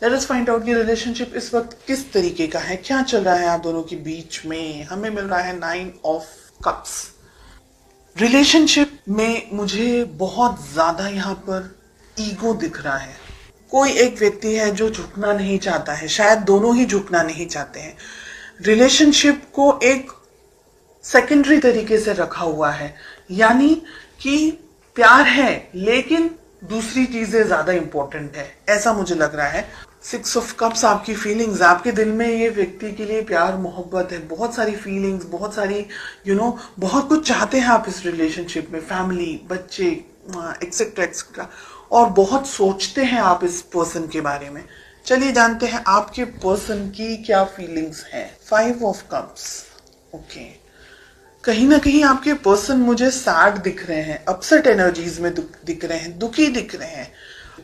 Let us find out कि relationship इस वक्त किस तरीके का है, क्या चल रहा है आप दोनों के बीच में। हमें मिल रहा है 9 ऑफ कप्स। रिलेशनशिप में मुझे बहुत ज्यादा यहाँ पर ईगो दिख रहा है। कोई एक व्यक्ति है जो झुकना नहीं चाहता है, शायद दोनों ही झुकना नहीं चाहते हैं। रिलेशनशिप को एक सेकेंडरी तरीके से रखा हुआ है, यानी कि प्यार है लेकिन दूसरी चीजें ज्यादा इंपॉर्टेंट है, ऐसा मुझे लग रहा है। 6 ऑफ कप्स आपकी फीलिंग्स, आपके दिल में ये व्यक्ति के लिए प्यार मोहब्बत है, बहुत सारी फीलिंग्स, बहुत सारी बहुत कुछ चाहते हैं आप इस रिलेशनशिप में, फैमिली, बच्चे, एक्सेट्रा एक्सेट्रा, और बहुत सोचते हैं आप इस पर्सन के बारे में। चलिए जानते हैं आपके पर्सन की क्या फीलिंग्स हैं। 5 ऑफ कप्स। ओके, कहीं ना कहीं आपके पर्सन मुझे सैड दिख रहे हैं, अपसेट एनर्जीज में दिख रहे हैं, दुखी दिख रहे हैं।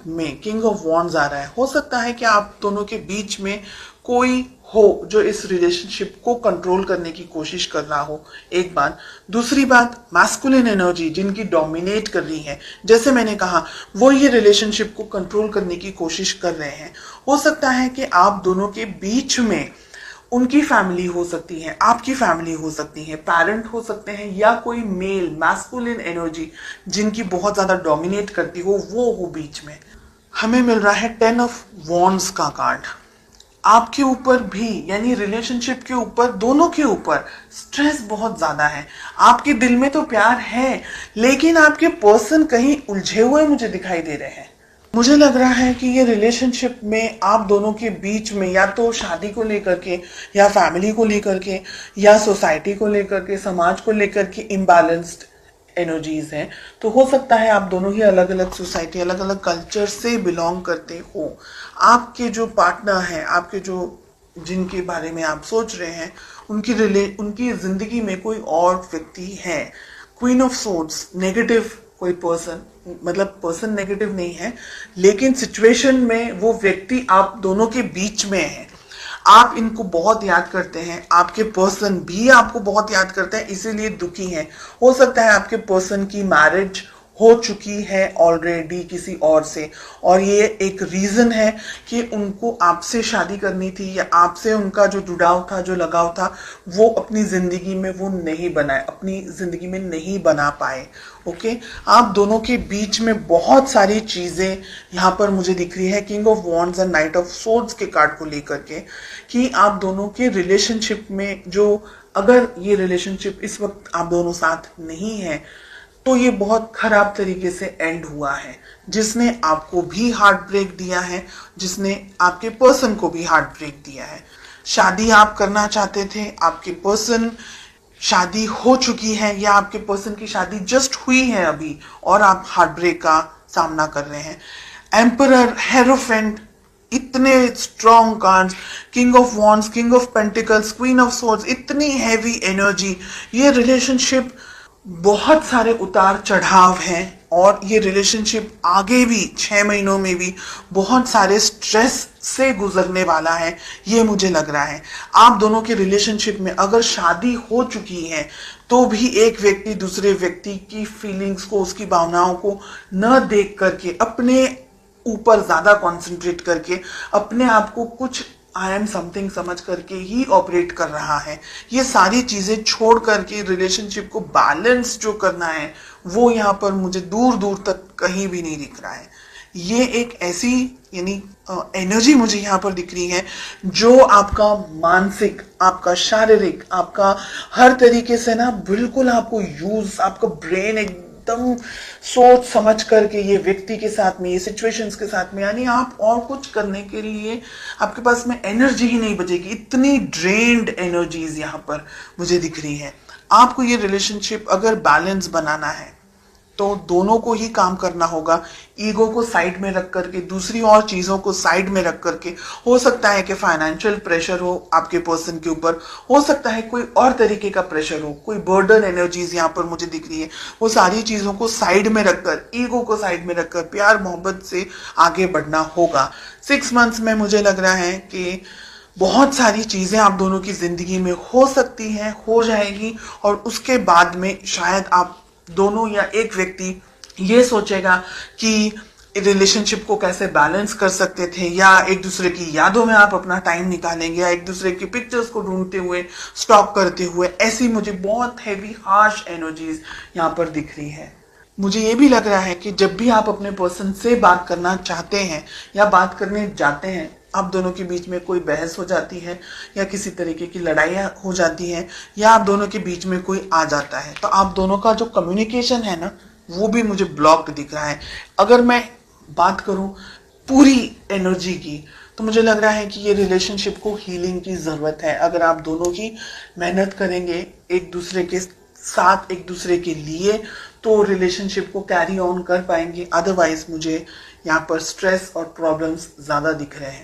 में किंग ऑफ वॉन्ड्स आ रहा है। हो सकता है कि आप दोनों के बीच में कोई हो जो इस रिलेशनशिप को कंट्रोल करने की कोशिश कर रहा हो, एक बात। दूसरी बात, मैस्कुलिन एनर्जी जिनकी डोमिनेट कर रही है, जैसे मैंने कहा, वो ये रिलेशनशिप को कंट्रोल करने की कोशिश कर रहे हैं। हो सकता है कि आप दोनों के बीच में उनकी फैमिली हो सकती है, आपकी फैमिली हो सकती है, पेरेंट हो सकते हैं, या कोई मेल मैस्कुलिन एनर्जी जिनकी बहुत ज्यादा डोमिनेट करती हो, वो हो बीच में। हमें मिल रहा है 10 ऑफ वॉन्ड्स का कार्ड। आपके ऊपर भी, यानी रिलेशनशिप के ऊपर, दोनों के ऊपर स्ट्रेस बहुत ज्यादा है। आपके दिल में तो प्यार है लेकिन आपके पर्सन कहीं उलझे हुए मुझे दिखाई दे रहे हैं। मुझे लग रहा है कि ये रिलेशनशिप में आप दोनों के बीच में या तो शादी को लेकर के, या फैमिली को लेकर के, या सोसाइटी को लेकर के, समाज को लेकर के इम्बैलेंस्ड एनर्जीज हैं। तो हो सकता है आप दोनों ही अलग अलग सोसाइटी, अलग अलग कल्चर से बिलोंग करते हो। आपके जो पार्टनर हैं, आपके जो जिनके बारे में आप सोच रहे हैं, उनकी जिंदगी में कोई और व्यक्ति है। क्वीन ऑफ सोर्ड्स, नेगेटिव कोई पर्सन, मतलब पर्सन नेगेटिव नहीं है लेकिन सिचुएशन में वो व्यक्ति आप दोनों के बीच में है। आप इनको बहुत याद करते हैं, आपके पर्सन भी आपको बहुत याद करते हैं, इसीलिए दुखी हैं। हो सकता है आपके पर्सन की मैरिज हो चुकी है ऑलरेडी किसी और से, और ये एक रीजन है कि उनको आपसे शादी करनी थी, या आपसे उनका जो जुड़ाव था, जो लगाव था, वो अपनी जिंदगी में वो नहीं बनाए, अपनी जिंदगी में नहीं बना पाए। ओके, आप दोनों के बीच में बहुत सारी चीजें यहाँ पर मुझे दिख रही है king of wands and night of swords के कार्ड को लेकर के, कि आप दोनों के रिलेशनशिप में जो, अगर ये रिलेशनशिप इस वक्त आप दोनों साथ नहीं है तो ये बहुत खराब तरीके से एंड हुआ है, जिसने आपको भी हार्ट ब्रेक दिया है, जिसने आपके पर्सन को भी हार्ट ब्रेक दिया है। शादी आप करना चाहते थे, आपके पर्सन, शादी हो चुकी है, या आपके पर्सन की शादी जस्ट हुई है अभी और आप हार्ट ब्रेक का सामना कर रहे हैं। एम्परर, हेरोफेंट, इतने strong cards, king of wands, king of pentacles, queen of swords, इतनी हैवी एनर्जी। ये रिलेशनशिप बहुत सारे उतार चढ़ाव हैं, और ये रिलेशनशिप आगे भी 6 महीनों में भी बहुत सारे स्ट्रेस से गुजरने वाला है, ये मुझे लग रहा है। आप दोनों के रिलेशनशिप में अगर शादी हो चुकी है तो भी एक व्यक्ति दूसरे व्यक्ति की फीलिंग्स को, उसकी भावनाओं को न देख करके, अपने ऊपर ज्यादा कंसंट्रेट करके, अपने आप को कुछ आई एम समथिंग समझ करके ही ऑपरेट कर रहा है। ये सारी चीजें छोड़ करके रिलेशनशिप को बैलेंस जो करना है, वो यहाँ पर मुझे दूर दूर तक कहीं भी नहीं दिख रहा है। ये एक ऐसी, यानी एनर्जी मुझे यहाँ पर दिख रही है जो आपका मानसिक, आपका शारीरिक, आपका हर तरीके से ना बिल्कुल आपको यूज, आपका ब्रेन एकदम सोच समझ करके ये व्यक्ति के साथ में, ये सिचुएशंस के साथ में, यानी आप और कुछ करने के लिए आपके पास में एनर्जी ही नहीं बचेगी। इतनी ड्रेन्ड एनर्जीज यहाँ पर मुझे दिख रही है। आपको ये रिलेशनशिप अगर बैलेंस बनाना है तो दोनों को ही काम करना होगा। ईगो को साइड में रख करके, दूसरी और चीजों को साइड में रख करके, हो सकता है कि फाइनेंशियल प्रेशर हो आपके पर्सन के ऊपर, हो सकता है कोई और तरीके का प्रेशर हो, कोई बर्डन एनर्जीज यहाँ पर मुझे दिख रही है। वो सारी चीजों को साइड में रखकर, ईगो को साइड में रखकर प्यार मोहब्बत से आगे बढ़ना होगा। 6 मंथ्स में मुझे लग रहा है कि बहुत सारी चीजें आप दोनों की जिंदगी में हो सकती हैं, हो जाएगी, और उसके बाद में शायद आप दोनों या एक व्यक्ति ये सोचेगा कि रिलेशनशिप को कैसे बैलेंस कर सकते थे, या एक दूसरे की यादों में आप अपना टाइम निकालेंगे, या एक दूसरे की पिक्चर्स को ढूंढते हुए, स्टॉक करते हुए, ऐसी मुझे बहुत हैवी हार्श एनर्जीज यहाँ पर दिख रही है। मुझे ये भी लग रहा है कि जब भी आप अपने पर्सन से बात करना चाहते हैं या बात करने जाते हैं, आप दोनों के बीच में कोई बहस हो जाती है, या किसी तरीके की लड़ाइयाँ हो जाती हैं, या आप दोनों के बीच में कोई आ जाता है, तो आप दोनों का जो कम्युनिकेशन है ना, वो भी मुझे ब्लॉक्ड दिख रहा है। अगर मैं बात करूं पूरी एनर्जी की, तो मुझे लग रहा है कि ये रिलेशनशिप को हीलिंग की जरूरत है। अगर आप दोनों की मेहनत करेंगे एक दूसरे के साथ, एक दूसरे के लिए, तो रिलेशनशिप को कैरी ऑन कर पाएंगे। अदरवाइज मुझे यहाँ पर स्ट्रेस और प्रॉब्लम्स ज्यादा दिख रहे हैं।